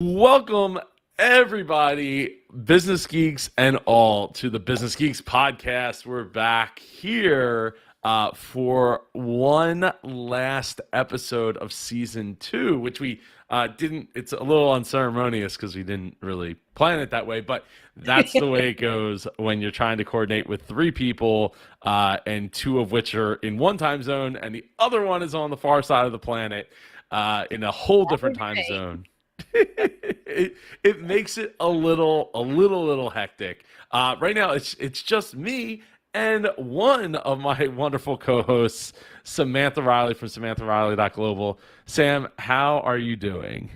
Welcome, everybody, business geeks and all, to the Business Geeks podcast. We're back here for one last episode of season 2, which we didn't. It's a little unceremonious because we didn't really plan it that way, but that's the way it goes when you're trying to coordinate with 3 people, and 2 of which are in one time zone, and the other one is on the far side of the planet in a whole different time zone. it makes it a little hectic. Right now, it's just me and one of my wonderful co-hosts, Samantha Riley from SamanthaRiley.global. Sam, how are you doing?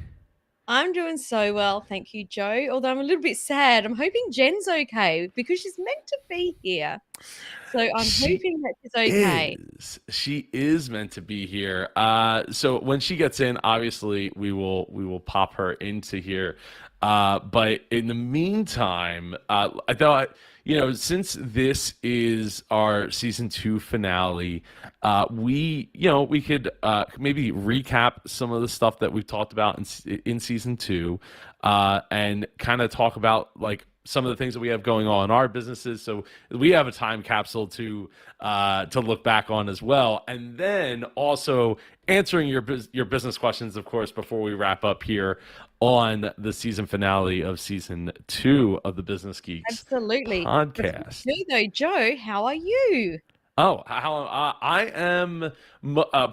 I'm doing so well, thank you, Joe. Although I'm a little bit sad. I'm hoping Jen's okay because she's meant to be here. So I'm She hoping that she's okay. She is meant to be here. So when she gets in, obviously we will pop her into here. But in the meantime, I thought, since this is our season 2 finale, we could maybe recap some of the stuff that we've talked about in season 2, and kind of talk about like some of the things that we have going on in our businesses. So we have a time capsule to look back on as well, and then also answering your business questions, of course, before we wrap up here on the season finale of season 2 of the Business Geeks Absolutely. Before podcast. we do though, Joe, how are you? Oh, how I am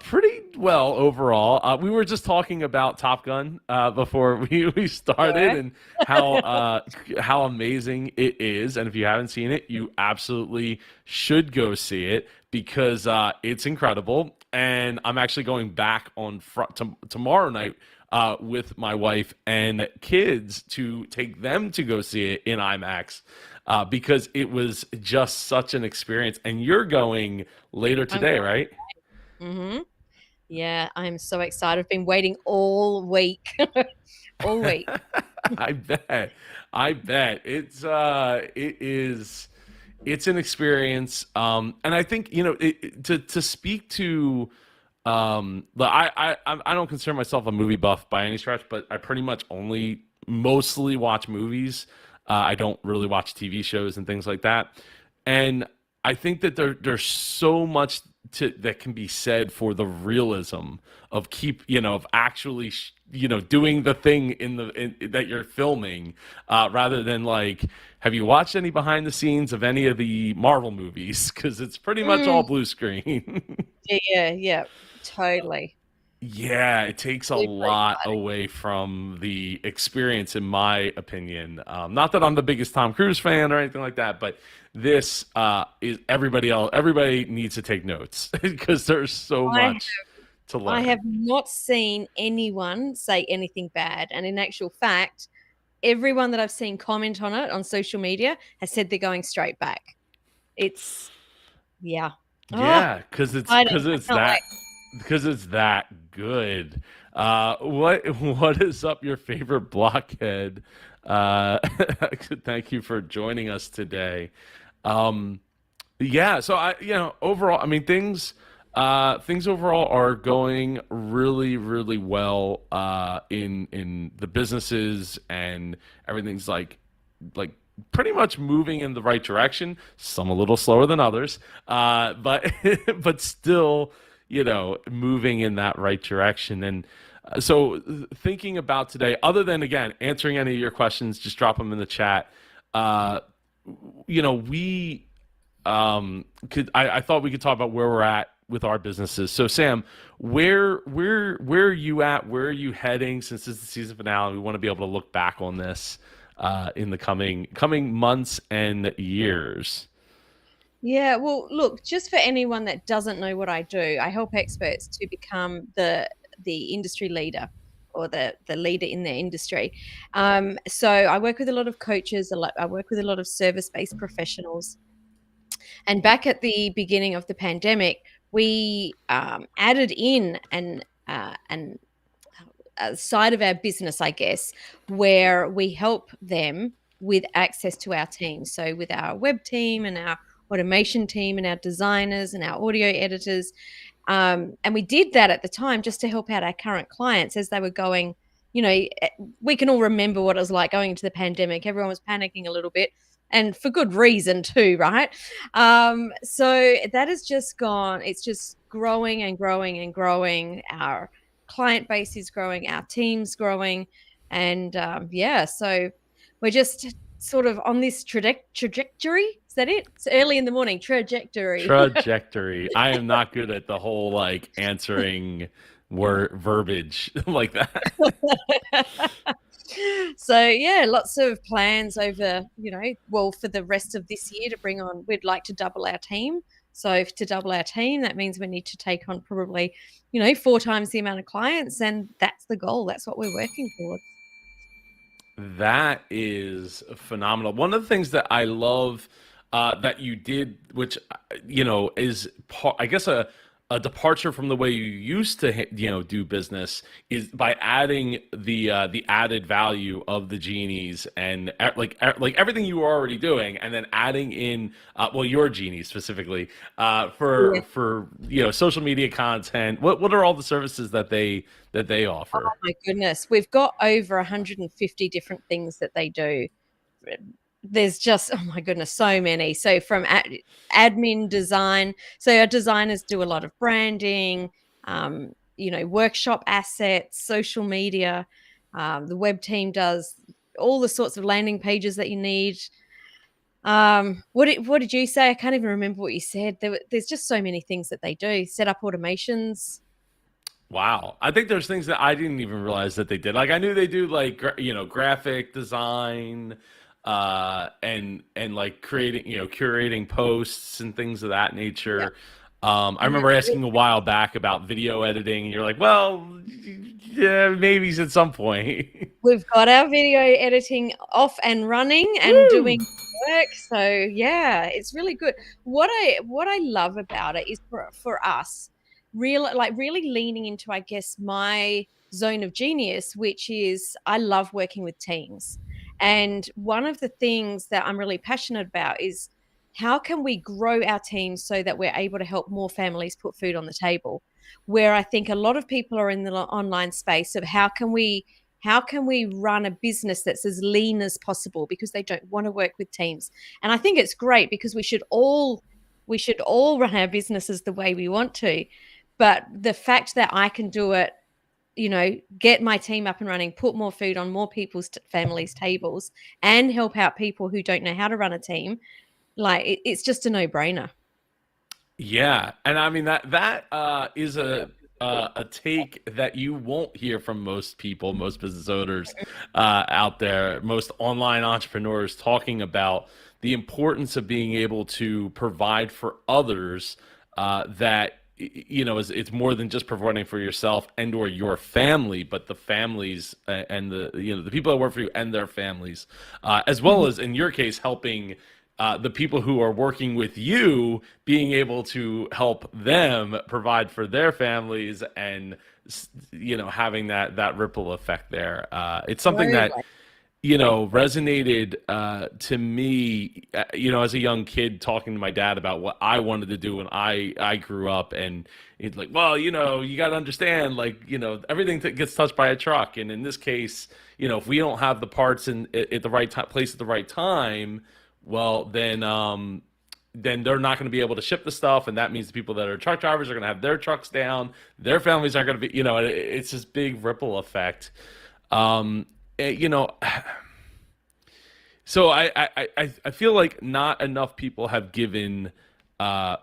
pretty well overall. We were just talking about Top Gun before we started, Yeah. and how amazing it is. And if you haven't seen it, you absolutely should go see it because it's incredible. And I'm actually going back on tomorrow night with my wife and kids to take them to go see it in IMAX, because it was just such an experience. And you're going later I'm today, right? mm-hmm. Yeah, I'm so excited. I've been waiting all week. All week. I bet. I bet it's an experience. And I think to speak to, but I don't consider myself a movie buff by any stretch, but I pretty much only mostly watch movies. I don't really watch TV shows and things like that. And I think that there's so much that can be said for the realism of of actually doing the thing that you're filming, rather than like, have you watched any behind the scenes of any of the Marvel movies? Because it's pretty much all Mm, blue screen. yeah, totally. Yeah, it takes a Super lot exciting. away from the experience, in my opinion. Not that I'm the biggest Tom Cruise fan or anything like that, but this is everybody else. Everybody needs to take notes because there's so I much to I learn. have not seen anyone say anything bad. And in actual fact, everyone that I've seen comment on it on social media has said they're going straight back. It's yeah. Oh, Yeah, because it's exciting. because I it's can't that wait. because it's that good. What is up your favorite blockhead? Uh, Thank you for joining us today. Um, Yeah, so overall, I mean, things overall are going really, really well in the businesses, and everything's like pretty much moving in the right direction. Some a little slower than others, but but still, moving in that right direction. And so thinking about today, other than again answering any of your questions, just drop them in the chat. Uh, we I thought we could talk about where we're at with our businesses. So Sam, where are you at? Where are you heading? Since this is the season finale, we want to be able to look back on this in the coming months and years. Yeah, well, look, just for anyone that doesn't know what I do, I help experts to become the industry leader or the leader in their industry. So I work with a lot of coaches, I work with a lot of service-based professionals. And back at the beginning of the pandemic, we added in an a side of our business, I guess, where we help them with access to our team. So with our web team and our automation team and our designers and our audio editors. And we did that at the time just to help out our current clients as they were going you know, we can all remember what it was like going into the pandemic. Everyone was panicking a little bit, and for good reason too, right? So that has just gone, it's just growing and growing and growing. Our client base is growing, our team's growing. And yeah, so we're just sort of on this trajectory. Is that it? It's early in the morning, trajectory. Trajectory. I am not good at the whole like answering word verbiage like that. So yeah, lots of plans over, well, for the rest of this year to bring on, we'd like to double our team. So to double our team, that means we need to take on probably, 4 times the amount of clients, and that's the goal. That's what we're working towards. That is phenomenal. One of the things that I love that you did, which is I guess a departure from the way you used to do business, is by adding the added value of the genies and like everything you were already doing, and then adding in well, your genies specifically Yeah. for social media content. What are all the services that they Oh offer? my goodness. We've got over 150 different things that they do. There's just, oh my goodness, so many. So from admin design, so our designers do a lot of branding, workshop assets, social media. The web team does all the sorts of landing pages that you need. What did you say? I can't even remember what you said. There's just so many things that they do. Set up automations. Wow. I think there's things that I didn't even realize that they did. Like I knew they do like graphic design and like creating, curating posts and things of that Yeah. nature. I remember asking a while back about video editing and you're like, "Well, yeah, maybe at some point." We've got our video editing off and running and Woo! doing work. So yeah, it's really good. What I love about it is for us, really leaning into, I guess, my zone of genius, which is I love working with teams. And one of the things that I'm really passionate about is how can we grow our teams so that we're able to help more families put food on the table? Where I think a lot of people are in the online space of how can we run a business that's as lean as possible because they don't want to work with teams. And I think it's great because we should all run our businesses the way we want to, but the fact that I can do it, get my team up and running, put more food on more people's families tables, and help out people who don't know how to run a team, like it's just a no-brainer. Yeah, and I mean that is a take that you won't hear from most people, most business owners out there, most online entrepreneurs talking about the importance of being able to provide for others. That it's more than just providing for yourself and or your family, but the families and the people that work for you and their families, as well as in your case helping the people who are working with you, being able to help them provide for their families, and having that ripple effect there. It's something that Totally. resonated to me, as a young kid, talking to my dad about what I wanted to do when I grew up, and it's like, well, you got to understand, like, everything that gets touched by a truck, and in this case, if we don't have the parts in at the right time, place at the right time, well, then they're not going to be able to ship the stuff, and that means the people that are truck drivers are going to have their trucks down, their families aren't going to be, it's this big ripple effect. Um, eh, you know, so I feel like not enough people have given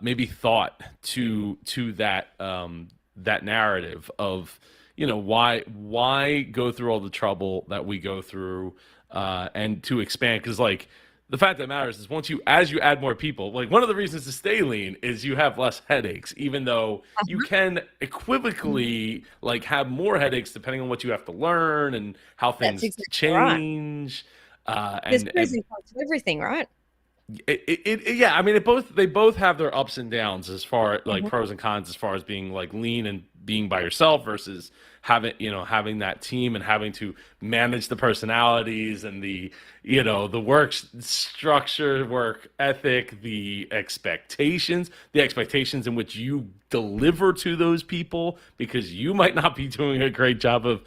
maybe thought to that narrative of why go through all the trouble that we go through and to expand, because like the fact that matters is once you as you add more people, like one of the reasons to stay lean is you have less headaches, even though you can equivocally like have more headaches depending on what you have to learn and how That's things exactly right. change. There's And pros and cons to everything, right? yeah, I mean they both have their ups and downs as far like Mhm. pros and cons as far as being like lean and being by yourself versus having that team and having to manage the personalities and the work structure, work ethic, the expectations in which you deliver to those people, because you might not be doing a great job of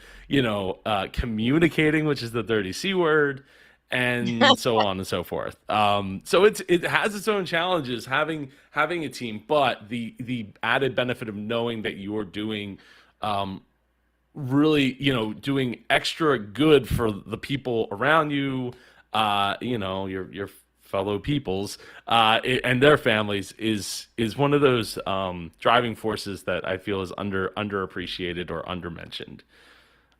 communicating, which is the dirty C word, and so on and so forth. So it has its own challenges having a team, but the added benefit of knowing that you're doing really, doing extra good for the people around you, your fellow peoples, and their families is one of those driving forces that I feel is underappreciated or undermentioned,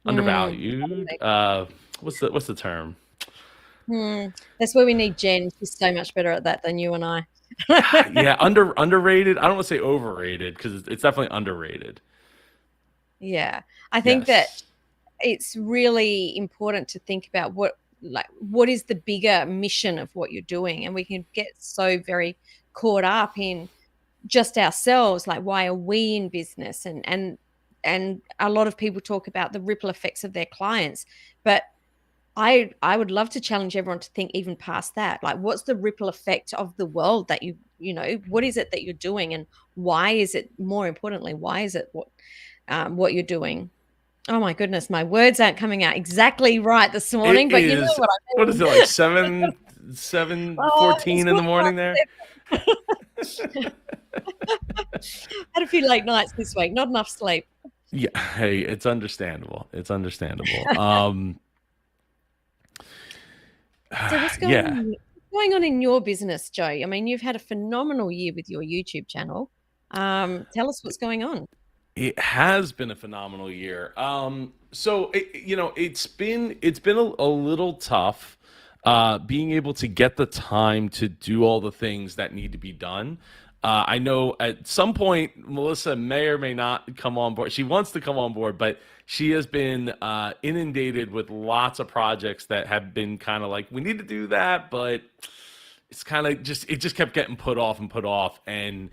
undervalued. Totally. What's the term? That's where we need Jen. She's so much better at that than you and I. Yeah, underrated. I don't want to say overrated because it's definitely underrated. Yeah. I think that Yes. it's really important to think about what is the bigger mission of what you're doing, and we can get so very caught up in just ourselves, like why are we in business, and a lot of people talk about the ripple effects of their clients, but I would love to challenge everyone to think even past that. Like, what's the ripple effect of the world that what is it that you're doing, and why is it, more importantly, why is it what you're doing? Oh my goodness, my words aren't coming out exactly right this It morning, but you know is, what I what is it, like mean. 7:14 It's in not the morning there? quite. Had a few late nights this week, not enough sleep. Yeah, hey, it's understandable. It's understandable. So Yeah, what's going on in your business, Joe? I mean, you've had a phenomenal year with your YouTube channel. Tell us what's going on. it has been a phenomenal year. So it's been a little tough being able to get the time to do all the things that need to be done. I know at some point Melissa may or may not come on board. She wants to come on board, but she has been inundated with lots of projects that have been kind of like, we need to do that, but it's kind of just kept getting put off and put off. And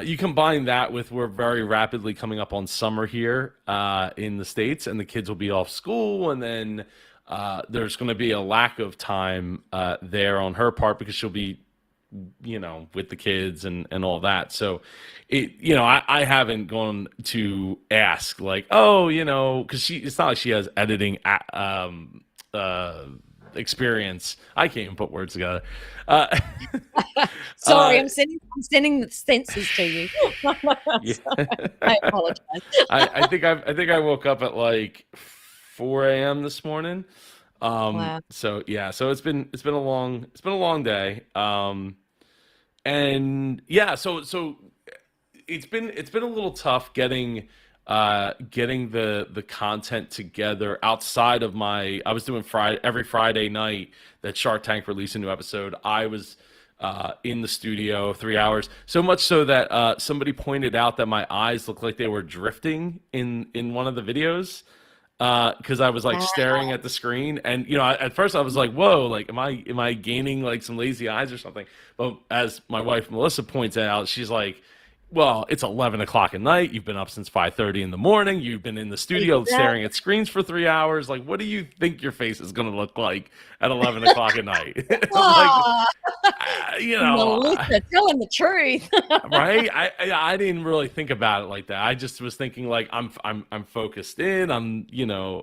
you combine that with, we're very rapidly coming up on summer here in the States, and the kids will be off school, and then there's going to be a lack of time there on her part because she'll be with the kids and all that. So I haven't gone to ask like, oh, because it's not like she has editing uh, experience. I can't even put words together. Uh, Sorry, uh, I'm sending the senses to you. yeah. I apologize. I think I woke up at like 4 a.m. this morning. Wow. So yeah, so it's been a long day. And yeah, so it's been a little tough getting the content together outside of I was doing every Friday night that Shark Tank released a new episode. I was in the studio 3 hours, so much so that somebody pointed out that my eyes looked like they were drifting in one of the videos because I was like staring at the screen, and at first I was like, "Whoa, like am I gaining like some lazy eyes or something?" But as my wife Melissa points out, she's like, "Well, it's 11 o'clock at night. You've been up since 5:30 in the morning. You've been in the studio staring Exactly. at screens for 3 hours. Like, what do you think your face is going to look like at 11 o'clock at night?" I'm like, Oh, ah, you know. Melissa, telling the truth. Right? I didn't really think about it like that. I just was thinking like I'm focused in. I'm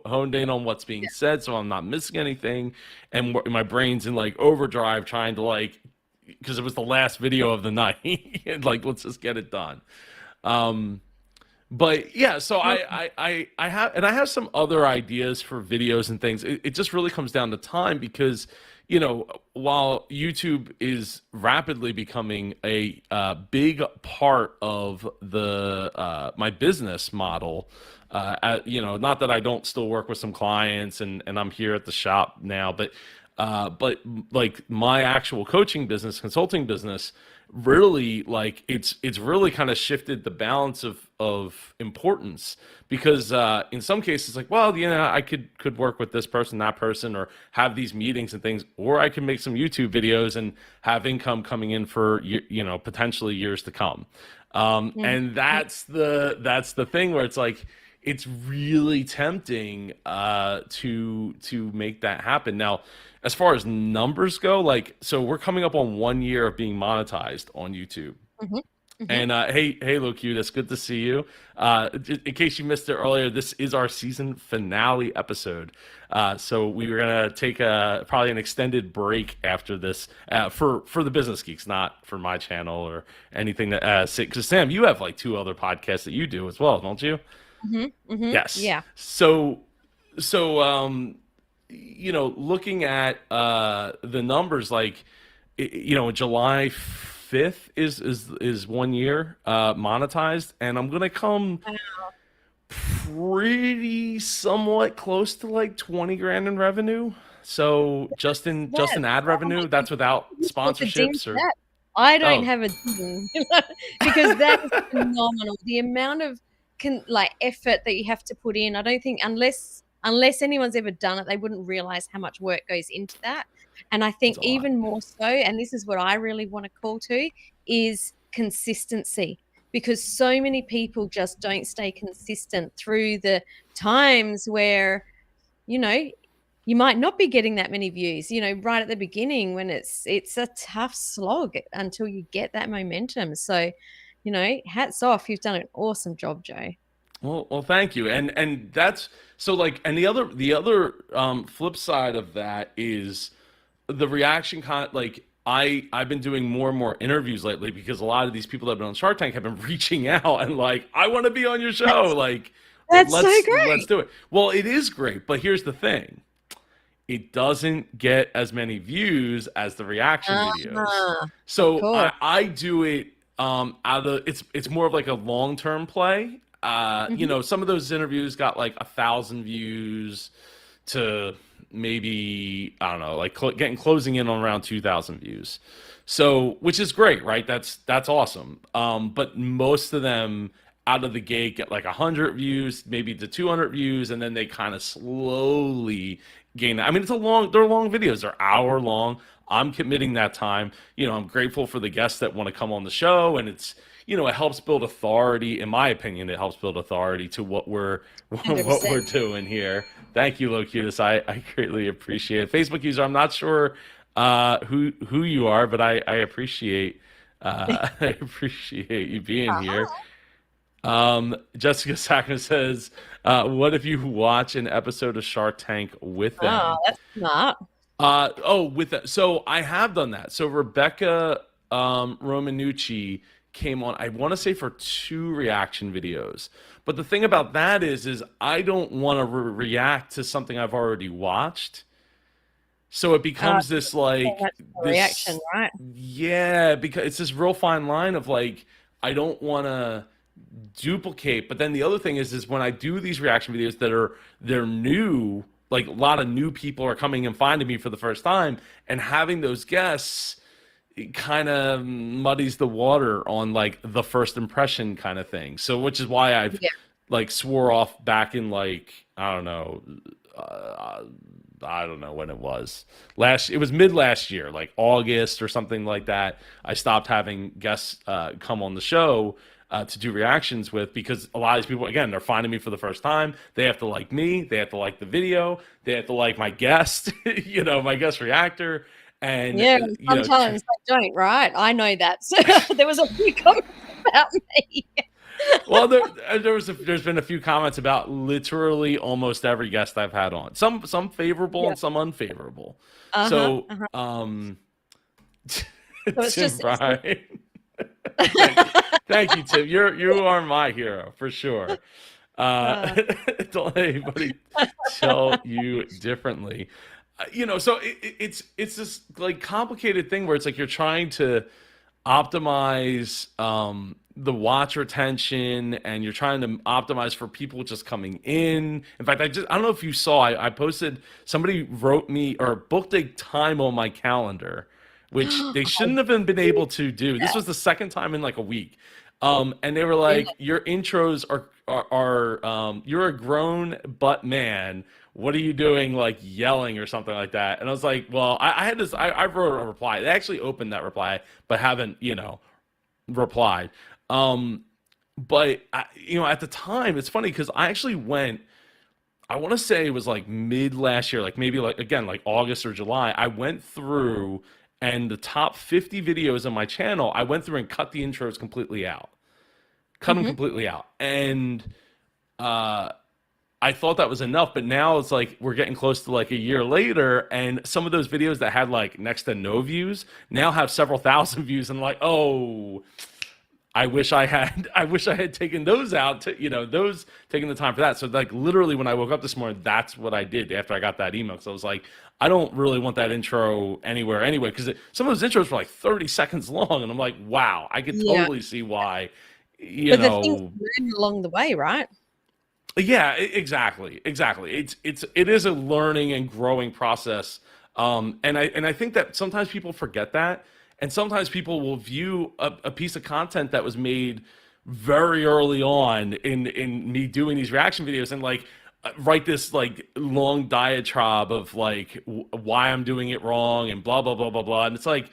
honed in on what's being said, so I'm not missing anything. And my brain's in like overdrive, trying to like, because it was the last video of the night. And like, let's just get it done. Um, but yeah, so I have some other ideas for videos and things. It just really comes down to time because while YouTube is rapidly becoming a big part of the my business model. Not that I don't still work with some clients and I'm here at the shop now, but like my actual coaching business, consulting business, really like it's really kind of shifted the balance of importance because in some cases like, well, I could work with this person, that person, or have these meetings and things, or I can make some YouTube videos and have income coming in for potentially years to come. Mhm. And that's the thing where it's like, it's really tempting to make that happen. Now, as far as numbers go, like, so we're coming up on 1 year of being monetized on YouTube. Hmm. Hmm. And hey, Locutus, good to see you. In case you missed it earlier, this is our season finale episode. So we were gonna take probably an extended break after this for the Business Geeks, not for my channel or anything that. Because Sam, you have like two other podcasts that you do as well, don't you? Hmm. Hmm. Yes. Yeah. So looking at the numbers, like July 5th is 1 year monetized, and I'm gonna come pretty somewhat close to like 20 grand in revenue. So just in ad Oh my revenue, that's without goodness, what's a ding sponsorships to or that? I don't oh, have a ding because that is phenomenal. The amount of like effort that you have to put in. I don't think unless anyone's ever done it, they wouldn't realize how much work goes into that. And I it's think a lot. even more so, and this is what I really want to call to, is consistency. Because so many people just don't stay consistent through the times where you know you might not be getting that many views, right at the beginning when it's a tough slog until you get that momentum. So, hats off. You've done an awesome job, Joe. Well, thank you. And that's so like, and the other flip side of that is the reaction like I've been doing more and more interviews lately because a lot of these people that have been on Shark Tank have been reaching out and like, I want to be on your show. That's Like, that's so let's great. do it. Well, it is great, but here's the thing. It doesn't get as many views as the reaction videos. Uh-huh. Of So course. I do it out of it's more of like a long-term play. Hmm. Some of those interviews got like 1,000 views to maybe I don't know, like getting closing in on around 2,000 views. So, which is great, right? That's awesome. But most of them out of the gate get like 100 views, maybe to 200 views, and then they kind of slowly gain. I mean, they're long videos, they're hour long. I'm committing that time. I'm grateful for the guests that want to come on the show, and it helps build authority. In my opinion, it helps build authority to what we're what 100%. we're doing here. Thank you, Locutus. I greatly appreciate it. Facebook user, I'm not sure who you are, but I appreciate I appreciate you being here. Uh-huh. Jessica Sackman says, "What if you watch an episode of Shark Tank with Oh, them?" that's smart. With that. So I have done that. So Rebecca Romanucci came on, I want to say for two reaction videos. But the thing about that is I don't want to react to something I've already watched. So it Uh, becomes this so like much for reaction, this, right? yeah, because it's this real fine line of like I don't want to duplicate. But then the other thing is when I do these reaction videos they're new, like a lot of new people are coming and finding me for the first time, and having those guests it kind of muddies the water on like the first impression kind of thing. So which is why I've Yeah. like swore off back in like uh, I don't know when it was. It was mid last year, like August or something like that. I stopped having guests come on the show to do reactions with because a lot of these people, again, they're finding me for the first time. They have to like me. They have to like the video. They have to like my guest, my guest reactor, and Yeah, sometimes they don't, right? I know that. So there was a few comments about me. well, there's been a few comments about literally almost every guest I've had on. Some favorable Yeah. and some unfavorable. Uh-huh. So, Uh-huh. So it's Tim just it's just Bryan, thank you, thank you, Tim. You are my hero for sure. uh, Don't let anybody tell you differently. So it's this like complicated thing where it's like you're trying to optimize the watch retention and you're trying to optimize for people just coming in fact I don't know if you saw I posted somebody wrote me or booked a time on my calendar which they I shouldn't have been did able to do. This that. was the second time in like a week. And they were Yeah. like, your intros are you're a grown butt man. What are you doing like yelling or something like that? And I was like, well, I had this, I wrote a reply. They actually opened that reply, but haven't, replied. Um, but at the time, it's funny because I actually went. I want to say it was like mid last year, like maybe like again like August or July. I went through and the top 50 videos on my channel, I went through and cut the intros completely out, cut them Hmm. completely out, and uh, I thought that was enough. But now it's like we're getting close to like a year later, and some of those videos that had like next to no views now have several thousand views, and I'm like, oh, I wish I had taken those out to, those taking the time for that. So like literally when I woke up this morning, that's what I did after I got that email. So I was like, I don't really want that intro anywhere anyway, because some of those intros were like 30 seconds long. And I'm like, wow, I could Yeah. totally see why, you But the things know, you learn along the way, right? yeah, exactly. It is a learning and growing process, and I think that sometimes people forget that, and sometimes people will view a piece of content that was made very early on in me doing these reaction videos and like write this like long diatribe of like why I'm doing it wrong and blah blah blah blah blah, and it's like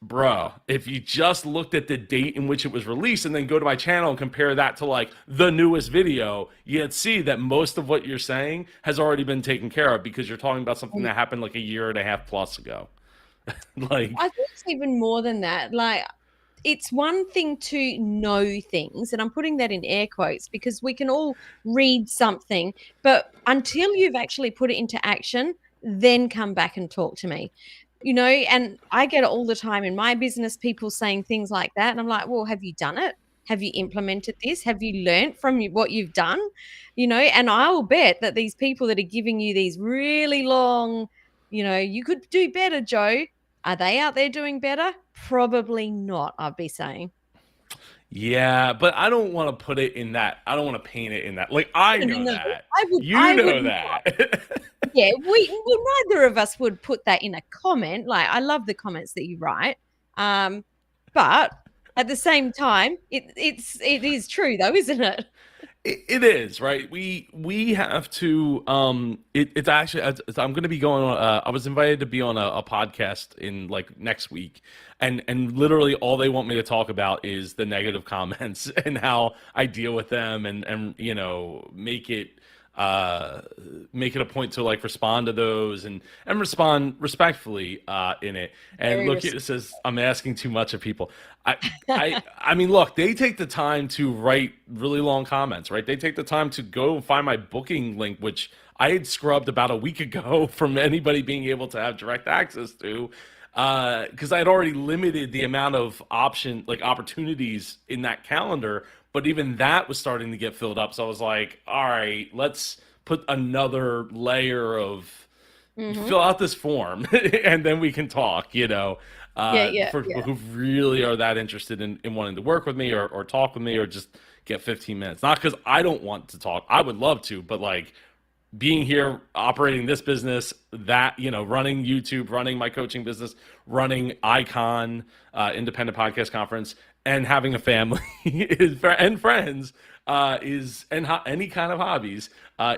bro, if you just looked at the date in which it was released and then go to my channel and compare that to like the newest video, you'd see that most of what you're saying has already been taken care of because you're talking about something that happened like a year and a half plus ago. I Like, think it's even more than that. Like, it's one thing to know things, and I'm putting that in air quotes because we can all read something, but until you've actually put it into action, then come back and talk to me. And I get it all the time in my business, people saying things like that. And I'm like, well, have you done it? Have you implemented this? Have you learnt from what you've done? And I'll bet that these people that are giving you these really long, you could do better, Joe. Are they out there doing better? Probably not, I'd be saying. yeah, but I don't want to put it in that. I don't want to paint it in that. Like, I No, no, know no. that. You I would know not. that. Yeah, well, neither of us would put that in a comment. Like, I love the comments that you write. Um, but at the same time, it is true though, isn't it? It is right. We have to. It's actually. I'm going to be going on. I was invited to be on a podcast in like next week, and literally all they want me to talk about is the negative comments and how I deal with them, and uh make it a point to like respond to those and respond respectfully in it. And Very look, it says I'm asking too much of people. I mean, look, they take the time to write really long comments, right? They take the time to go find my booking link, which I had scrubbed about a week ago from anybody being able to have direct access to, because I had already limited the amount of opportunities in that calendar. But even that was starting to get filled up. So I was like, all right, let's put another layer of hmm fill out this form and then we can talk, Yeah, yeah, for people yeah. who really are that interested in wanting to work with me or talk with me or just get 15 minutes. Not because I don't want to talk. I would love to, but like being here, operating this business, that, running YouTube, running my coaching business, running Icon, independent podcast conference, and having a family and friends any kind of hobbies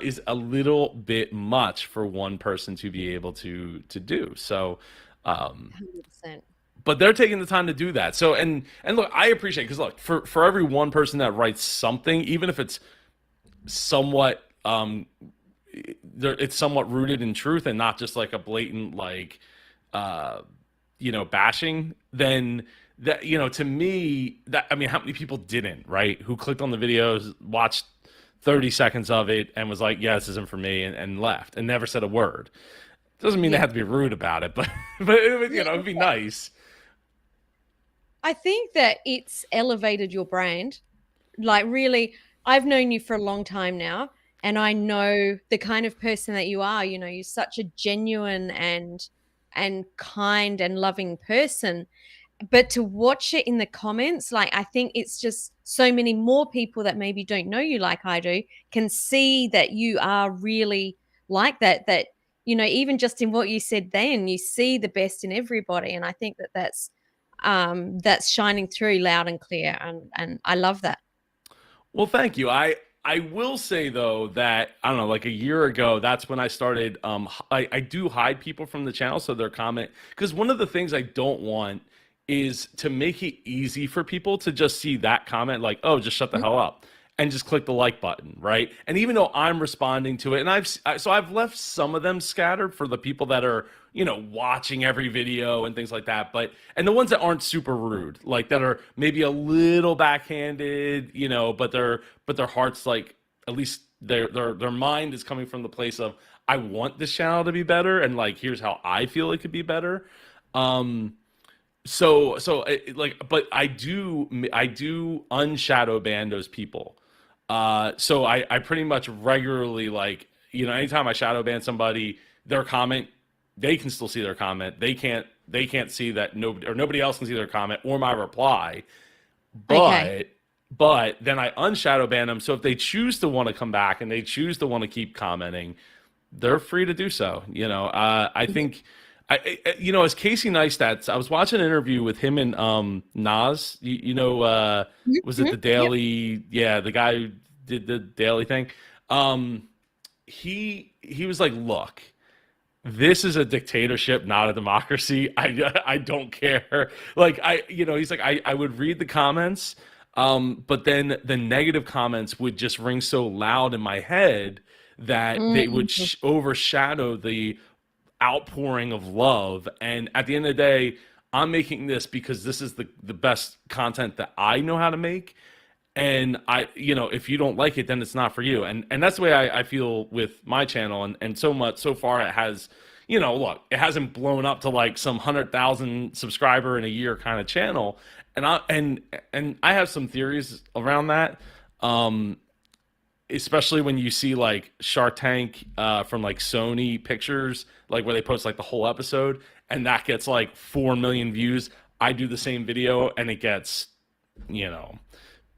is a little bit much for one person to be able to do. So, um, 100%. but they're taking the time to do that. So, and look, I appreciate because look, for every one person that writes something, even if it's somewhat it's somewhat rooted in truth and not just like a blatant like uh bashing, then that, to me, that, I mean, how many people didn't, right, who clicked on the videos, watched 30 seconds of it and was like, yeah, this isn't for me, and left and never said a word. Doesn't mean they Yeah. have to be rude about it, but but it would, Yeah. it'd be nice. I think that it's elevated your brand. Like, really, I've known you for a long time now, and I know the kind of person that you are. You're such a genuine and kind and loving person. But to watch it in the comments, like, I think it's just so many more people that maybe don't know you like I do can see that you are really like that. That, even just in what you said then, you see the best in everybody. And I think that that's shining through loud and clear. And I love that. Well, thank you. I will say though that I don't know, like a year ago, that's when I started. I do hide people from the channel so their comment, because one of the things I don't want is to make it easy for people to just see that comment, like, oh, just shut the hell up, and just click the like button, right? And even though I'm responding to it, and I've left some of them scattered for the people that are, watching every video and things like that. But and the ones that aren't super rude, like that are maybe a little backhanded, but their hearts, like, at least their mind is coming from the place of, I want this channel to be better, and like, here's how I feel it could be better. Um, like, but I do unshadow ban those people. So I pretty much regularly, like, anytime I shadow ban somebody, their comment, they can still see their comment. They can't see that, nobody else can see their comment or my reply. Okay. But then I unshadow ban them. So if they choose to want to come back and they choose to want to keep commenting, they're free to do so. I think, as Casey Neistat, I was watching an interview with him and Nas. Mhm, Was it mhm. the Yep. Daily? Yeah, the guy who did the Daily thing. Um, he was like, look, this is a dictatorship, not a democracy. I don't care. Like, he's like, I would read the comments, but then the negative comments would just ring so loud in my head that they would Mhm. overshadow the outpouring of love. And at the end of the day, I'm making this because this is the best content that I know how to make. And if you don't like it, then it's not for you. And that's the way I feel with my channel. And so much so far, it has, look, it hasn't blown up to like some 100,000 subscriber in a year kind of channel. And I have some theories around that. Um, Especially when you see like Shark Tank, from like Sony Pictures, like where they post like the whole episode, and that gets like 4 million views. I do the same video and it gets, you know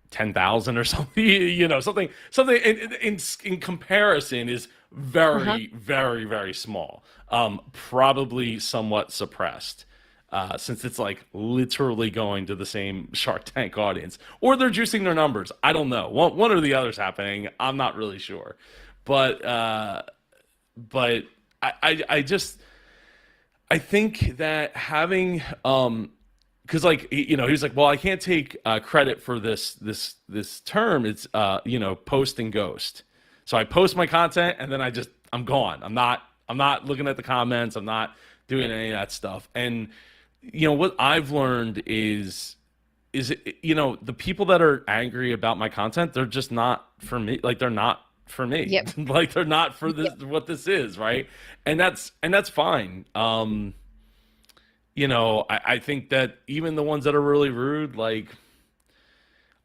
10,000 or something. Something in comparison is Uh-huh. very, very, very small. Probably somewhat suppressed, since it's like literally going to the same Shark Tank audience, or they're juicing their numbers. I don't know. One or the other's happening. I'm not really sure, but but I just, I think that having, because, like, he was like, well, I can't take credit for this term. It's, post and ghost. So I post my content and then I'm gone. I'm not looking at the comments. I'm not doing any of that stuff. And what I've learned is the people that are angry about my content, they're just not for me. Like, they're not for me. Yep. Like, they're not for Yep. this, what this is, right? And that's fine. I think that even the ones that are really rude, like,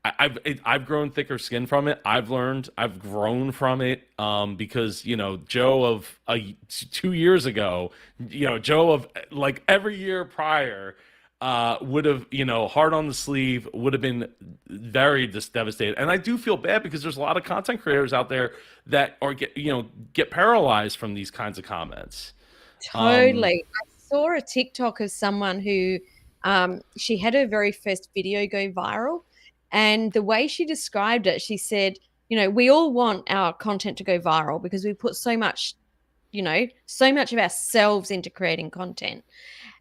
I've grown thicker skin from it. I've learned, I've grown from it, because Joe of 2 years ago, Joe of like every year prior, would have, hard on the sleeve, would have been very just devastated. And I do feel bad because there's a lot of content creators out there that are get paralyzed from these kinds of comments. Um, Totally. I saw a TikTok of someone who she had her very first video go viral. And the way she described it, she said, we all want our content to go viral because we put so much of ourselves into creating content.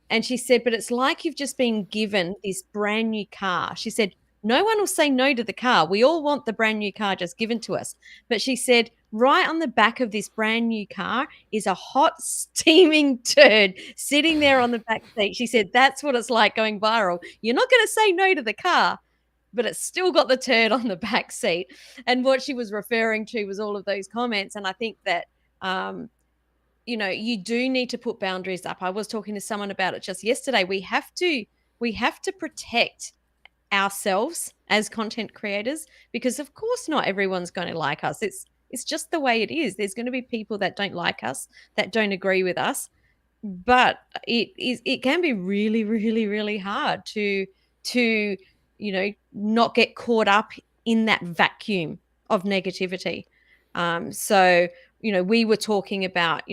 And she said, but it's like you've just been given this brand new car. She said, no one will say no to the car. We all want the brand new car just given to us. But she said, right on the back of this brand new car is a hot, steaming turd sitting there on the back seat. She said, that's what it's like going viral. You're not going to say no to the car, but it's still got the turd on the back seat. And what she was referring to was all of those comments. And I think that, you do need to put boundaries up. I was talking to someone about it just yesterday. We have to protect ourselves as content creators because of course not everyone's going to like us. It's just the way it is. There's going to be people that don't like us, that don't agree with us, but it can be really, really, really hard to not get caught up in that vacuum of negativity. So we were talking about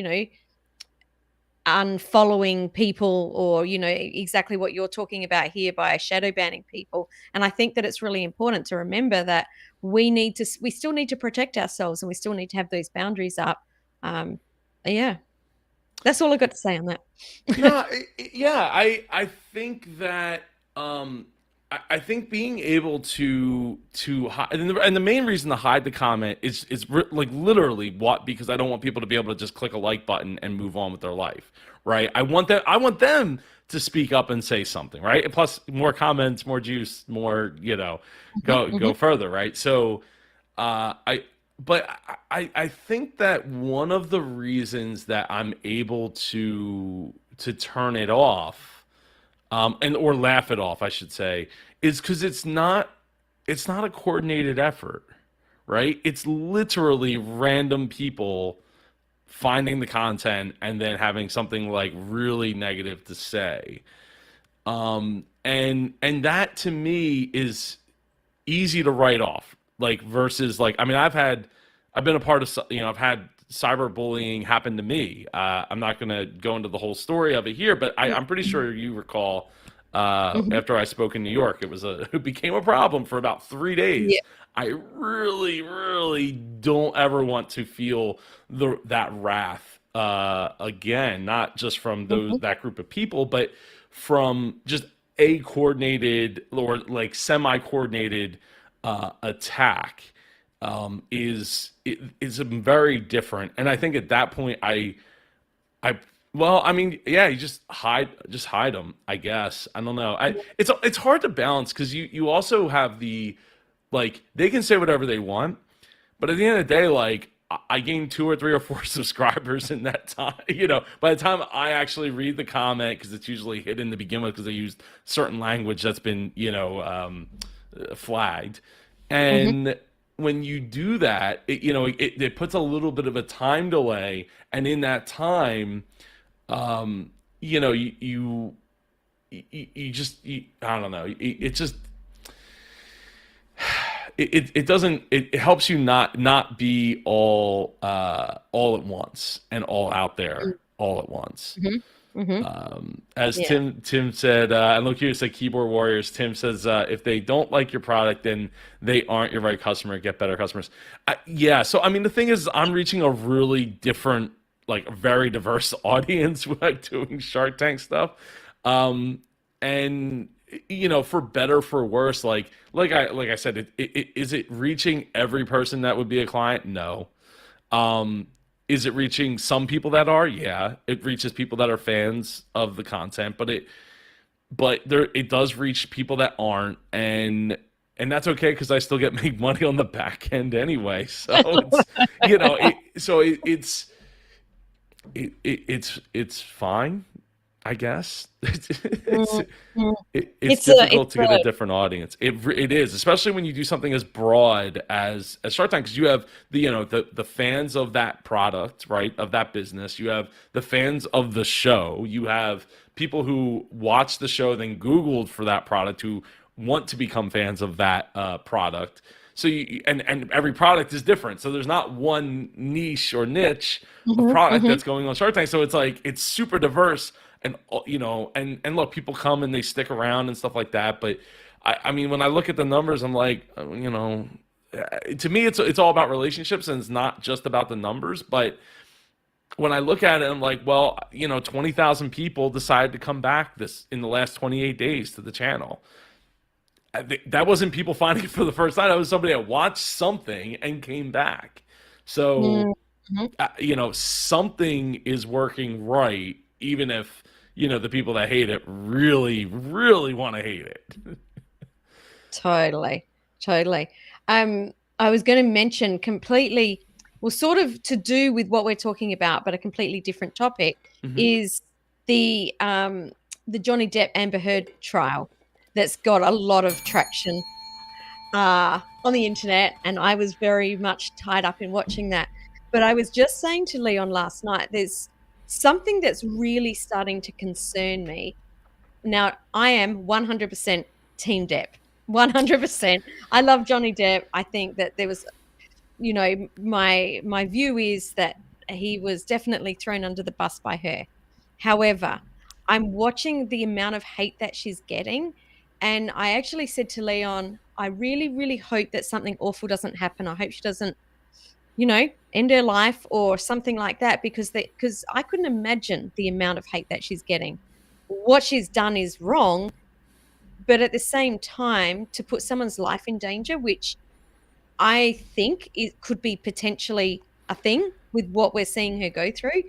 unfollowing people, or exactly what you're talking about here by shadow banning people. And I think that it's really important to remember that we still need to protect ourselves, and we still need to have those boundaries up. um yeah, that's all I got to say on that. no, yeah, I think that. Um, I think being able to hide, and the main reason to hide the comment is like literally what, because I don't want people to be able to just click a like button and move on with their life, right? I want them to speak up and say something, right? And plus, more comments, more juice, more, Mhm, go mhm, further, right? So, I but I think that one of the reasons that I'm able to turn it off, and or laugh it off, I should say, is because it's not a coordinated effort, right? It's literally random people finding the content and then having something like really negative to say. And that to me is easy to write off. Like versus like, I mean, I've been a part of, I've had cyberbullying happen to me. I'm not going to go into the whole story of it here, but I'm pretty mhm, sure you recall, mhm. after I spoke in New York, it became a problem for about 3 days. Yeah. I really, really don't ever want to feel that wrath again, not just from Mhm, that group of people, but from just a coordinated or like semi-coordinated attack, is very different. And I think at that point, I well, I mean, yeah, you just hide them. I guess I don't know. It's hard to balance because you also have the, like, they can say whatever they want, but at the end of the day, like, I gained 2 or 3 or 4 subscribers in that time. By the time I actually read the comment, because it's usually hidden to begin with, because they used certain language that's been, flagged. mhm. And when you do that, it puts a little bit of a time delay, and in that time, um, you know, you just, I don't know, it just it doesn't, it helps you not be all at once and all out Mm, there all at once. mhm, mhm. As Yeah. Tim said, and look here, said keyboard warriors. Tim says, if they don't like your product, then they aren't your right customer. Get better customers. Yeah. So I mean, the thing is, I'm reaching a really different, like, very diverse audience with, like, doing Shark Tank stuff. And for better for worse, like I said, is it reaching every person that would be a client? No. um is it reaching some people that are? Yeah, it reaches people that are fans of the content, but it does reach people that aren't, and that's okay, because I still get make money on the back end anyway. So it's, it's fine, I guess. it's Mm, mm. it's It's a difficult to get a different audience. It is, especially when you do something as broad as Shark Tank, because you have the fans of that product, right, of that business. You have the fans of the show. You have people who watch the show, then Googled for that product, who want to become fans of that product. So and every product is different. So there's not one niche or niche of Mhm, product mhm. that's going on Shark Tank. So it's like it's super diverse, and and look, people come and they stick around and stuff like that. But I mean, when I look at the numbers, I'm like, to me, it's all about relationships, and it's not just about the numbers. But when I look at it, I'm like, well, 20,000 people decided to come back this in the last 28 days to the channel. That wasn't people finding it for the first time. That was somebody that watched something and came back. So, Mm, mhm. something is working right, even if, the people that hate it really, really want to hate it. Totally, totally. I was gonna mention completely, well, sort of to do with what we're talking about, but a completely different topic, Hmm. is the Johnny Depp Amber Heard trial that's got a lot of traction on the internet, and I was very much tied up in watching that. But I was just saying to Leon last night, there's something that's really starting to concern me. Now, I am 100% Team Depp. 100%. I love Johnny Depp. I think that there was, my view is that he was definitely thrown under the bus by her. However, I'm watching the amount of hate that she's getting, and I actually said to Leon, I really, really hope that something awful doesn't happen. I hope she doesn't, end her life or something like that, because I couldn't imagine the amount of hate that she's getting. What she's done is wrong, but at the same time, to put someone's life in danger, which I think it could be potentially a thing with what we're seeing her go through.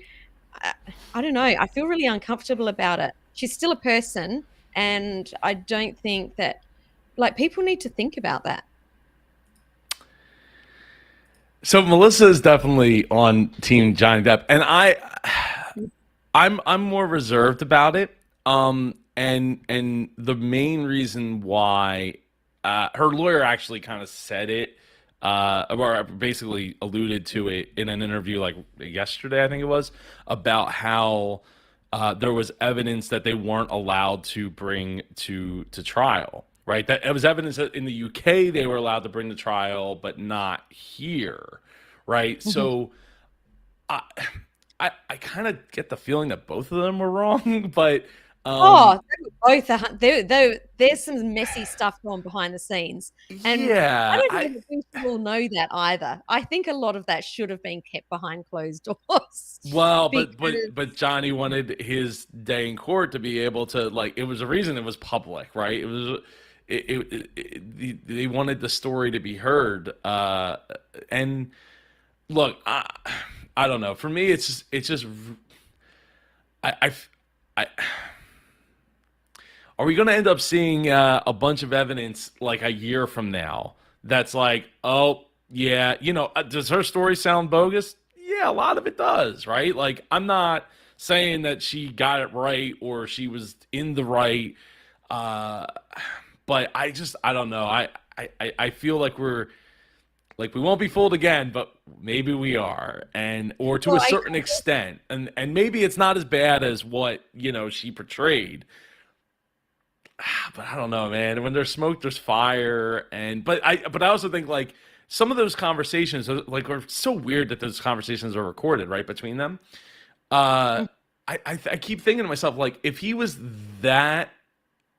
I, I don't know. I feel really uncomfortable about it. She's still a person, and I don't think that like people need to think about that. So Melissa is definitely on Team Johnny Depp, and I'm more reserved about it. And the main reason why her lawyer actually kind of said it, or basically alluded to it in an interview like yesterday, I think it was, about how there was evidence that they weren't allowed to bring to trial. Right, that it was evidence that in the UK they were allowed to bring to trial, but not here. Right, Mhm. so I I kind of get the feeling that both of them were wrong, but Oh, um, they were both there's some messy stuff going behind the scenes, and I yeah, don't know that we should all know that either. I think a lot of that should have been kept behind closed doors well, because but Johnny wanted his day in court to be able to like it was a reason it was public, right? It was they wanted the story to be heard, and look, I don't know. For me, it's just I I. I Are we going to end up seeing a bunch of evidence like a year from now that's like, oh, yeah, does her story sound bogus? Yeah, a lot of it does, right? Like, I'm not saying that she got it right or she was in the right, uh, but I don't know. I feel like we won't be fooled again, but maybe we are, and or to well, a certain extent, and maybe it's not as bad as what she portrayed, but I don't know, man. When there's smoke, there's fire, and but I also think like some of those conversations like are so weird that those conversations are recorded right between them. Uh, I keep thinking to myself like if he was that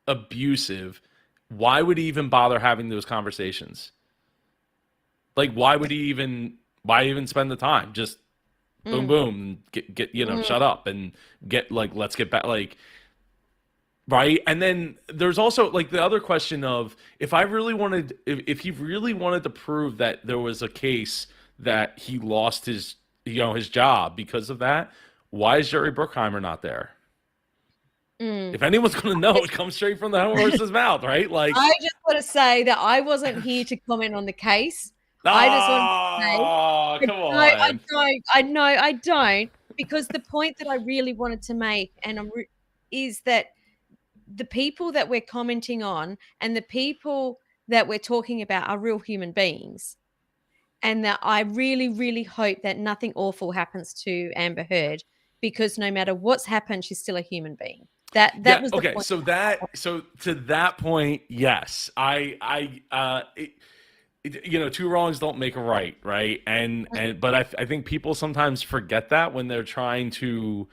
abusive, why would he even bother having those conversations? Like why even spend the time? Just boom mm, boom, get mm, shut up and get like let's get back like right. And then there's also like the other question of if he really wanted to prove that there was a case that he lost his job because of that, why is Jerry Bruckheimer not there? mm. If anyone's going to know, it comes straight from the horse's mouth, right? Like, I just want to say that I wasn't here to comment on the case. I just want to say oh, I come I on. don't. I know I don't, because the point that I really wanted to make, and is that the people that we're commenting on and the people that we're talking about are real human beings, and that I really, really hope that nothing awful happens to Amber Heard, because no matter what's happened, she's still a human being. That Yeah. was the Okay. point. So to that point, yes, two wrongs don't make a right, right? But I think people sometimes forget that when they're trying to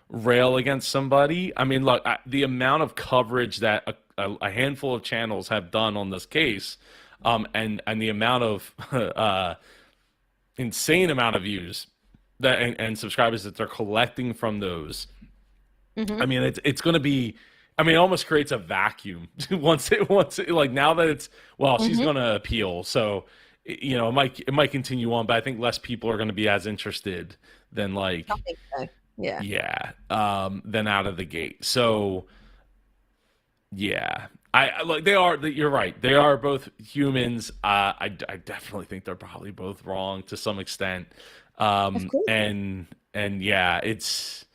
rail against somebody. I mean, look, the amount of coverage that a handful of channels have done on this case, and the amount of insane amount of views that and subscribers that they're collecting from those. I Mhm, mean, it's going to be. I mean, it almost creates a vacuum once it, like now that it's well, she's mhm. going to appeal, so it might continue on, but I think less people are going to be as interested than I like think so. Yeah. yeah, than out of the gate. So yeah, like they are. You're right. They are both humans. I definitely think they're probably both wrong to some extent. Of course. And yeah, it's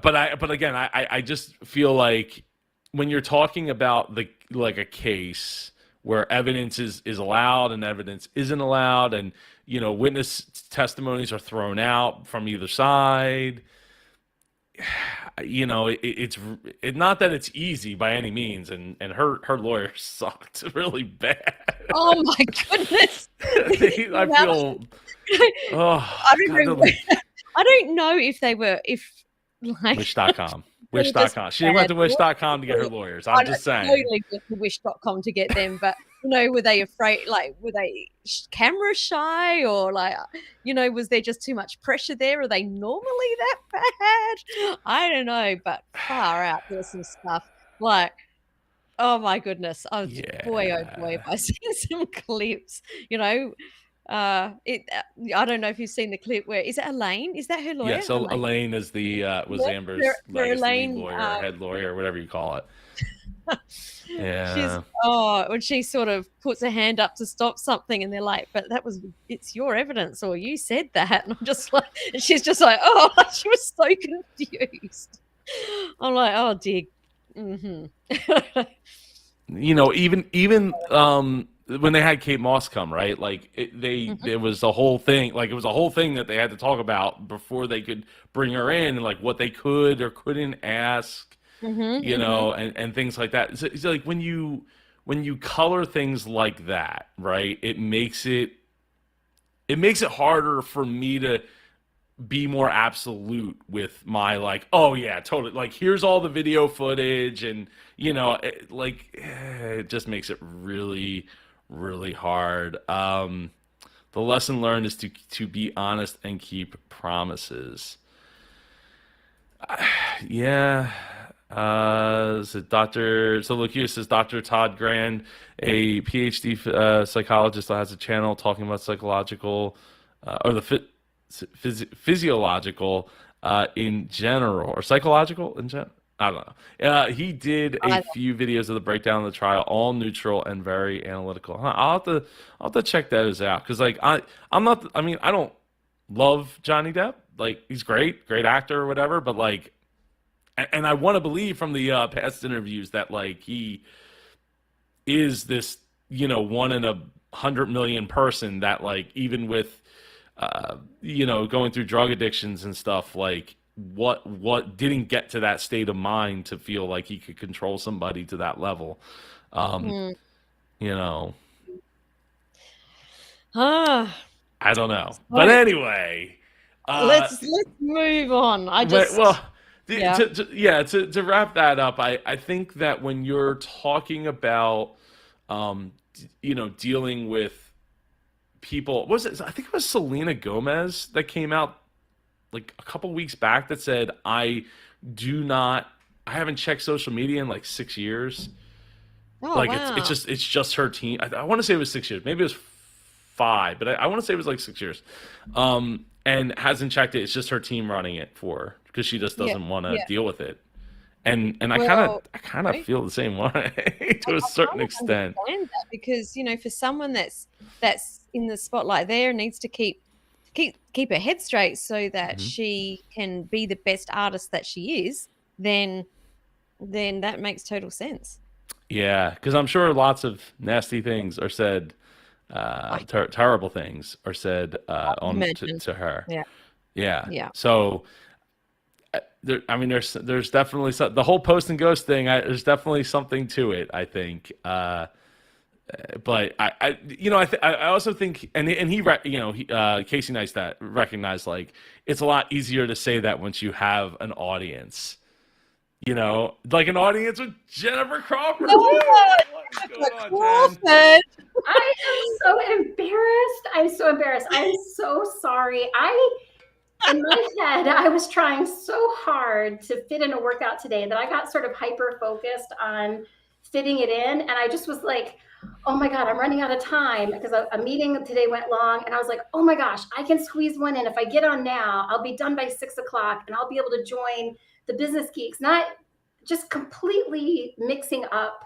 but again, I just feel like when you're talking about the like a case where evidence is allowed and evidence isn't allowed, and witness testimonies are thrown out from either side, it's not that it's easy by any means, and her lawyer sucked really bad. Oh my goodness. I The feel oh I don't god, know. I don't know if they were if like wish.com. they were just Wish.com. She went bad to lawyers, wish.com to get her or lawyers. I I'm just saying. totally went to wish.com to get them, but, were they afraid, like, were they camera shy, or, like, was there just too much pressure there? Are they normally that bad? I don't know, but far out, there's some stuff, like, Oh my goodness. I was boy, oh boy, have Yeah. I seen some clips, you know. I don't know if you've seen the clip where is it Elaine? Is that her lawyer? Yeah, so Elaine? Elaine is the was Yeah, Amber's, I for guess, lead Elaine, lawyer, head lawyer, whatever you call it. she's Yeah. when she sort of puts her hand up to stop something and they're like, "But it's your evidence or you said that." And I'm just like and she's just like, "Oh," she was so confused. I'm like, "Oh dear." Mhm. Even when they had Kate Moss come, right? Like Mhm, there was a whole thing, like it was a whole thing that they had to talk about before they could bring her in, and like what they could or couldn't ask, mhm, mhm. and things like that. It's like when you color things like that, right? It makes it harder for me to be more absolute with my like, oh yeah, totally, like here's all the video footage, and it just makes it really really hard. The lesson learned is to be honest and keep promises. Yeah. So Dr. So look here, says Dr. Todd Grand, a PhD psychologist that has a channel talking about psychological or the physiological in general or psychological in general. I don't know. He did a I few videos of the breakdown of the trial, all neutral and very analytical. Huh, I'll have to check those out because I'm not. I mean, I don't love Johnny Depp. Like he's great actor or whatever, but like and I want to believe from the past interviews that like he is this one in 100 million person that like even with going through drug addictions and stuff like what didn't get to that state of mind to feel like he could control somebody to that level. um mm. you know Ah, I don't know, but so anyway, uh let's move on. I well, just yeah. yeah, to wrap that up, I think that when you're talking about, dealing with people, what was it? I think it was Selena Gomez that came out like a couple weeks back that said, do not, I haven't checked social media in like 6 years. Oh, Like wow. it's just her team. I want to say it was 6 years, maybe it was five, but I want to say it was like 6 years. And hasn't checked it. It's just her team running it for her because she just Yeah, doesn't want to yeah. deal with it. And Well, I kind of right? feel the same way to a I certain kind of extent. understand that because, for someone that's in the spotlight there needs to keep her head straight so that Mhm. she can be the best artist that she is, then that makes total sense. Yeah, because I'm sure lots of nasty things are said, I terrible things are said on imagine. to her. Yeah, Yeah. yeah. So I mean, there's definitely the whole post and ghost thing. There's definitely something to it. I think. But I also think, and Casey Neistat recognized like it's a lot easier to say that once you have an audience. Like an audience with Jennifer Crawford. Oh, Woo! What's Jennifer going on, Jen? Crawford. I am so embarrassed. I'm so embarrassed. I'm so sorry. In my head, I was trying so hard to fit in a workout today that I got sort of hyper focused on fitting it in. And I just was like, oh my God, I'm running out of time because a meeting today went long. And I was like, oh my gosh, I can squeeze one in. If I get on now, I'll be done by 6 o'clock and I'll be able to join the Business Geeks, not just completely mixing up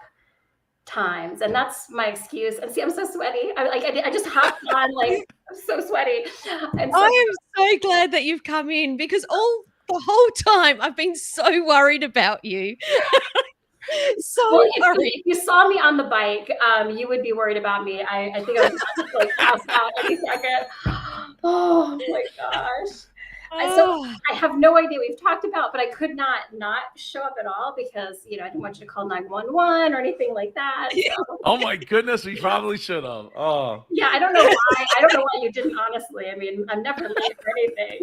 times. And that's my excuse. And see, I'm so sweaty. I just hopped on like I'm so sweaty. And so I am so glad that you've come in because all the whole time I've been so worried about you. So well, worried. if you saw me on the bike, you would be worried about me. I think I was about to like pass out any second. Oh my gosh. So Oh, I have no idea what we've talked about, but I could not show up at all because I didn't want you to call 911 or anything like that. So Oh my goodness, we probably should have. Oh. yeah, I don't know why. I don't know why you didn't. Honestly, I mean, I'm never late for anything.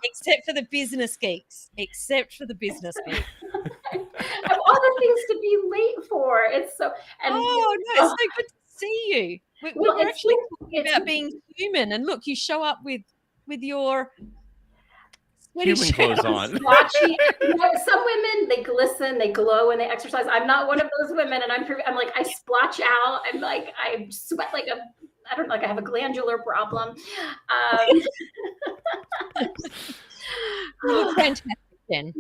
except for the business geeks. Except for the business geeks. I have all the things to be late for. It's so and Oh, no, it's so good to see you. We well, were actually talking about being human, and look, you show up with your When his human shirt clothes on. on. Splotchy. You know, some women, they glisten, they glow when they exercise. I'm not one of those women, and I'm like, I splotch out. I'm like, I sweat like a, I don't know, like I have a glandular problem. You look fantastic, Jen.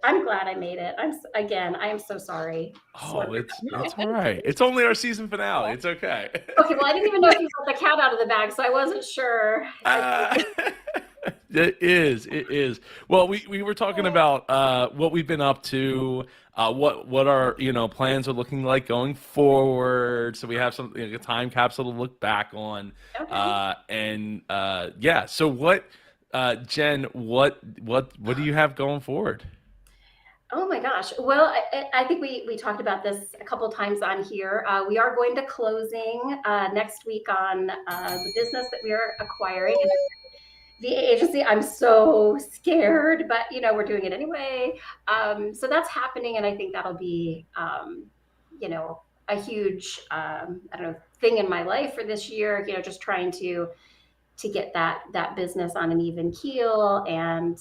I'm glad I made it. Again, I am so sorry. Oh, it's all right. It's only our season finale. It's okay. Okay, well, I didn't even know if you let the cat out of the bag, so I wasn't sure. It is. It is. Well, we were talking about what we've been up to, what our plans are looking like going forward. So we have some a time capsule to look back on. Okay. And yeah. So what, Jen? What do you have going forward? Oh my gosh. Well, I think we talked about this a couple times on here. We are going to closing next week on the business that we are acquiring. And the agency, I'm so scared, but we're doing it anyway. So that's happening, and I think that'll be, a huge, I don't know, thing in my life for this year. Just trying to get that business on an even keel, and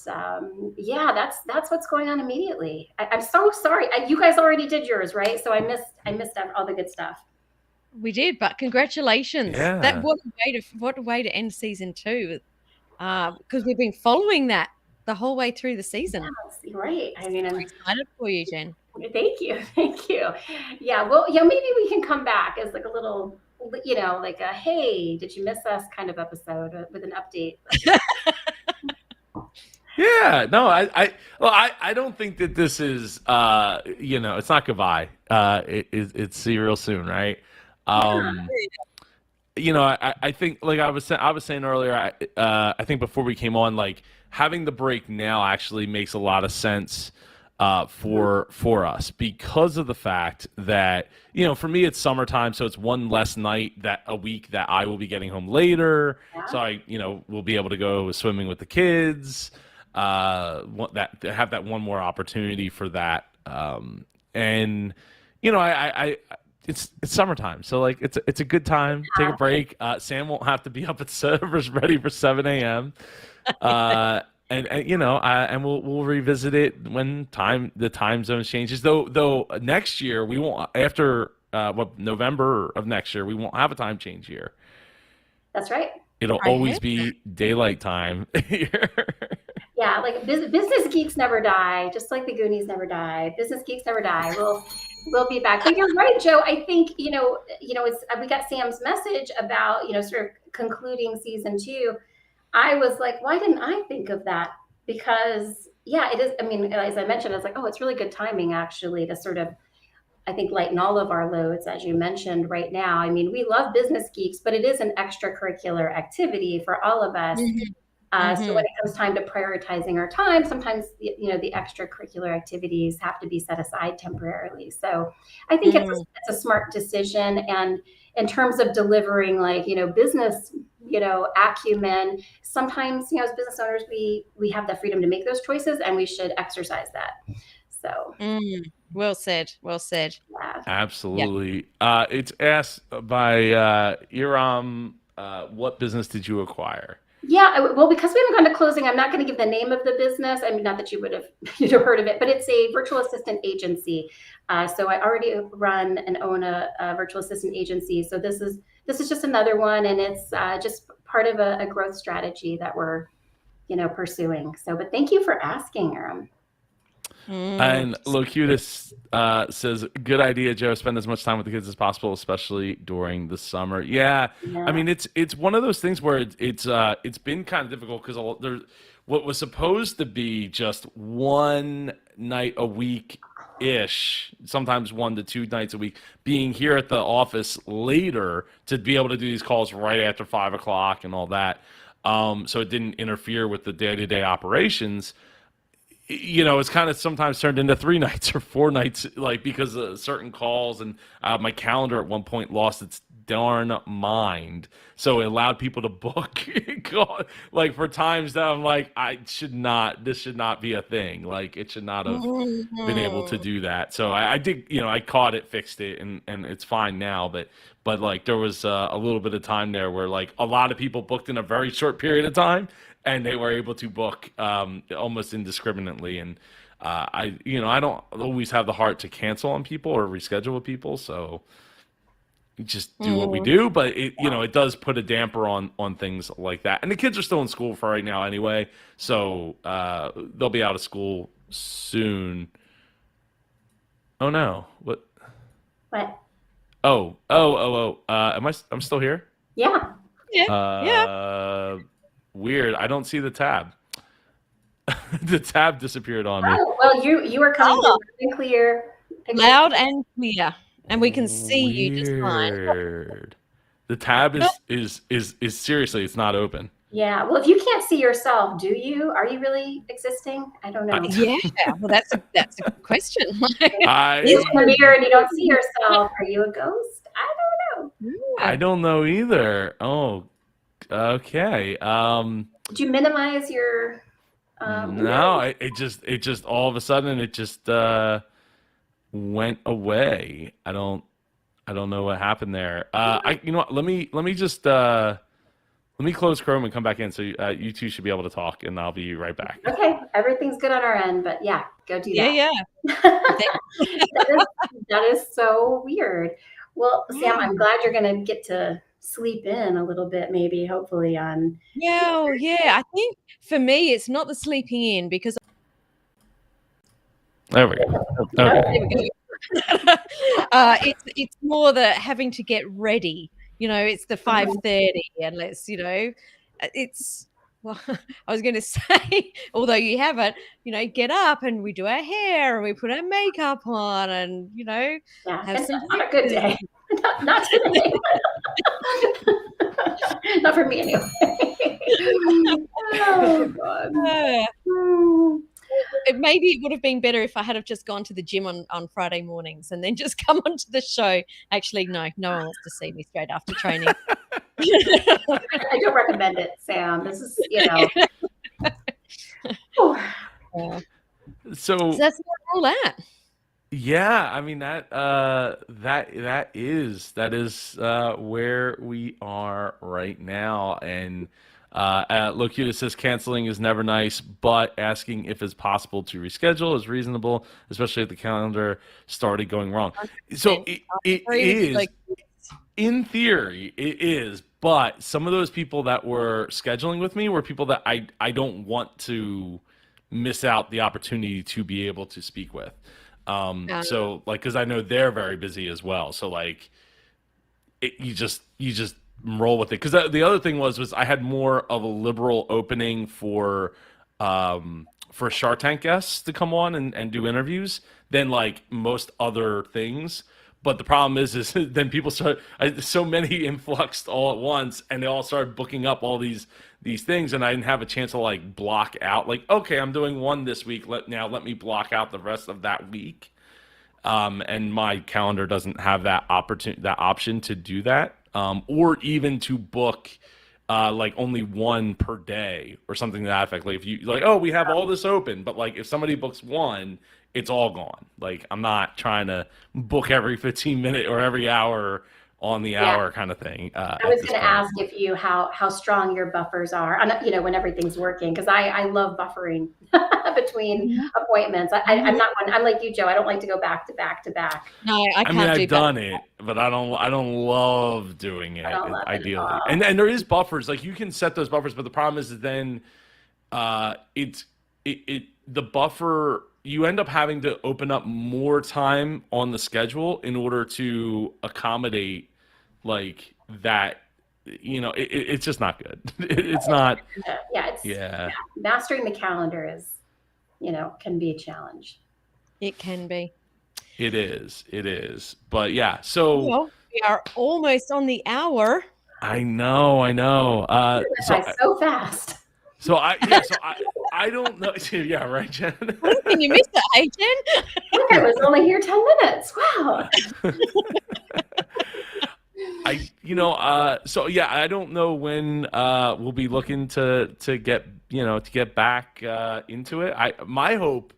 yeah, that's what's going on immediately. I'm so sorry. You guys already did yours, right? So I missed all the good stuff. We did, but congratulations! That Yeah. what a way to end season 2. Because we've been following that the whole way through the season. Yes, right. I mean, I'm excited for you, Jen. thank you, thank you. Yeah, well, maybe we can come back as like a little, like a hey, did you miss us kind of episode with an update. Yeah, no, I don't think that this is, it's not goodbye. It's see you real soon, right? Um, I think like I was saying earlier, I think before we came on, like having the break now actually makes a lot of sense for us because of the fact that for me it's summertime, so it's one less night that a week that I will be getting home later, so I will be able to go swimming with the kids. That have that one more opportunity for that, and I it's summertime, so like it's a good time. Take a break. Sam won't have to be up at servers ready for 7 a.m. And and we'll revisit it when the time zone changes. Though next year we won't, after November of next year we won't have a time change here. That's right. It'll always be daylight time here. Yeah, like business geeks never die, just like the Goonies never die. Business geeks never die. We'll be back. But you're right, Joe. I think it's we got Sam's message about sort of concluding season 2. I was like, why didn't I think of that? Because yeah, it is. I mean, as I mentioned, I was like, oh, it's really good timing actually to sort of, I think, lighten all of our loads, as you mentioned right now. I mean, we love Business Geeks, but it is an extracurricular activity for all of us. So when it comes time to prioritizing our time, sometimes the extracurricular activities have to be set aside temporarily. So I think it's a smart decision. And in terms of delivering, like business acumen, sometimes as business owners we have the freedom to make those choices, and we should exercise that. So well said. yeah. Absolutely. It's asked by Iram, what business did you acquire? Yeah, well, because we haven't gone to closing, I'm not going to give the name of the business. I mean, not that you would have heard of it, but it's a virtual assistant agency. So I already run and own a virtual assistant agency. So this is just another one, and it's just part of a growth strategy that we're pursuing. So, but thank you for asking, Aram. And Locutus says, good idea, Joe. Spend as much time with the kids as possible, especially during the summer. Yeah. I mean, it's one of those things where it's been kind of difficult because there's what was supposed to be just one night a week ish, sometimes 1 to 2 nights a week, being here at the office later to be able to do these calls right after 5 o'clock and all that. So it didn't interfere with the day-to-day operations. It's kind of sometimes turned into 3 nights or 4 nights, like because of certain calls, and my calendar at one point lost its darn mind. So it allowed people to book like for times that I'm like, this should not be a thing. Like it should not have been able to Mhm. do that. So I did, I caught it, fixed it, and it's fine now. But like there was a little bit of time there where like a lot of people booked in a very short period of time, and they were able to book almost indiscriminately. And I don't always have the heart to cancel on people or reschedule with people, so we just do what we Mm. do. But it does put a damper on things like that. And the kids are still in school for right now anyway, so they'll be out of school soon. Oh no, what? But I'm still here. yeah. Yeah. Yeah. Weird. I don't see the tab. The tab disappeared on me. Oh, well, you are coming Oh, through very clear. loud and clear, and we can see you just fine. Weird. The tab But is seriously, it's not open. Yeah. Well, if you can't see yourself, do you? Are you really existing? I don't know. I, yeah, well, that's a good question. You I look in the mirror and you don't see yourself. Are you a ghost? I don't know. I Yeah. don't know either. Oh, okay. Did you minimize your No, it just all of a sudden it just went away. I don't know what happened there. You know what? Let me just let me close Chrome and come back in. So you two should be able to talk, and I'll be right back. Okay, everything's good on our end, but yeah, go do Yeah, that. yeah. That is so weird. Well, Sam, Yeah. I'm glad you're gonna get to sleep in a little bit, maybe, hopefully on. Well, yeah, I think for me, it's not the sleeping in because There we go. Yeah. Okay. there we go. It's more the having to get ready. It's the 5:30, and it's well, I was going to say, although you haven't, get up and we do our hair and we put our makeup on and Yeah, have it's some not a good day. breakfast. Not today. Not for me anyway. Oh God. Yeah. Hmm. Maybe it would have been better if I had have just gone to the gym on Friday mornings and then just come onto the show. Actually, no one wants to see me straight after training. I don't recommend it, Sam. This is, Whew. Yeah. So So that's not all that. yeah, I mean that is where we are right now. And Locuta says canceling is never nice, but asking if it's possible to reschedule is reasonable, especially if the calendar started going wrong. So it is, Like, in theory, it is, but some of those people that were scheduling with me were people that I don't want to miss out the opportunity to be able to speak with. So like, because I know they're very busy as well. So like, you just roll with it. Because the other thing was I had more of a liberal opening for Shark Tank guests to come on and do interviews than like most other things. But the problem is then people so many influxed all at once, and they all started booking up all these things, and I didn't have a chance to like block out. Like, okay, I'm doing one this week. Let me block out the rest of that week. And my calendar doesn't have that option to do that, or even to book like only one per day or something to that effect. Like if you like, oh, we have all this open, but like if somebody books one, it's all gone. Like I'm not trying to book every 15 minute or every hour on the hour kind of thing. I was going to ask if you how strong your buffers are, when everything's working, because I love buffering between appointments. I'm not one. I'm like you, Joe. I don't like to go back to back to back. no, I can't mean, do I've done it, but I don't love doing it. I don't love it at Ideally, all. and there is buffers. Like you can set those buffers, but the problem is that then the buffer, you end up having to open up more time on the schedule in order to accommodate like that. It's just not good. It's not. Yeah, mastering the calendar is, can be a challenge. It can be. It is. But yeah, so Well, we are almost on the hour. I know. So fast. So I don't know. Yeah, right, Jen. Can you miss it, hey, Jen? I think I was only here 10 minutes. Wow. So yeah, I don't know when we'll be looking to get to get back into it. My hope,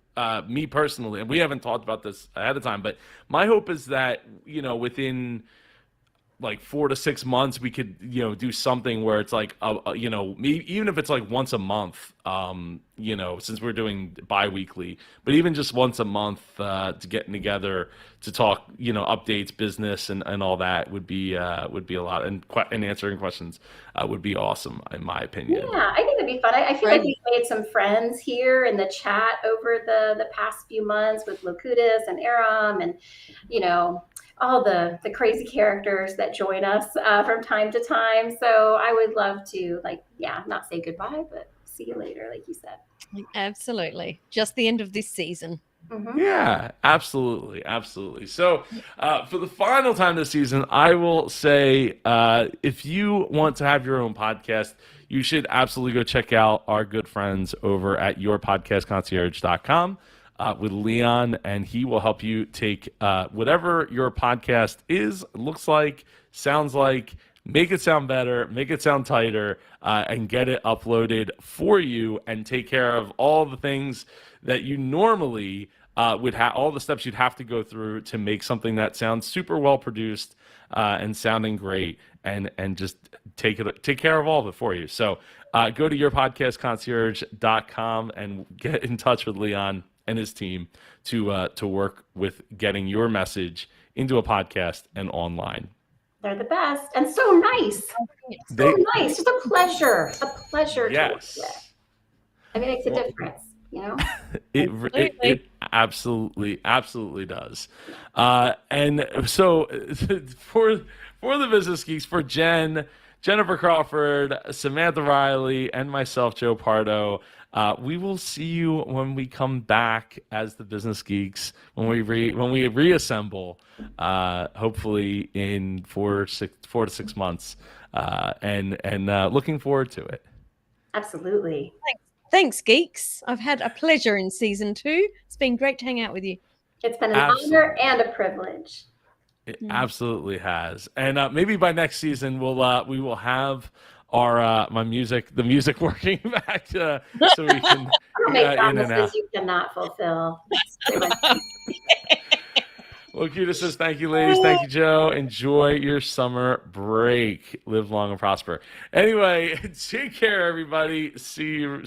me personally, and we haven't talked about this ahead of time, but my hope is that within like 4 to 6 months we could do something where it's like even if it's like once a month, since we're doing bi-weekly, but even just once a month to getting together to talk updates, business, and all that would be a lot, and answering questions would be awesome in my opinion. Yeah, I think it'd be fun. I feel like Right. we've made some friends here in the chat over the past few months with Locutus and Aram and all the crazy characters that join us from time to time. So I would love to not say goodbye, but see you later, like you said. Absolutely. Just the end of this season. Mm-hmm. Yeah, absolutely, absolutely. So, for the final time this season, I will say, if you want to have your own podcast, you should absolutely go check out our good friends over at yourpodcastconcierge.com with Leon, and he will help you take whatever your podcast is, looks like, sounds like, make it sound better, make it sound tighter, and get it uploaded for you, and take care of all the things that you normally would have, all the steps you'd have to go through to make something that sounds super well produced and sounding great, and just take care of all of it for you. So go to yourpodcastconcierge.com and get in touch with Leon and his team to work with getting your message into a podcast and online. They're the best and so nice. So nice. Just a pleasure. A pleasure to work with. I mean, it makes a difference. It absolutely does. And so for the Business Geeks, for Jennifer Crawford, Samantha Riley, and myself, Joe Pardo, we will see you when we come back as the Business Geeks, when we reassemble, hopefully in 4 to 6 months, and looking forward to it. Absolutely. Thanks, Geeks. I've had a pleasure in season 2. It's been great to hang out with you. It's been an honor and a privilege. It absolutely has. And maybe by next season we will have our the music working back so we can make promises you cannot fulfill. Locutus says, thank you, ladies. Thank you, Joe. Enjoy your summer break. Live long and prosper. Anyway, take care, everybody. See you real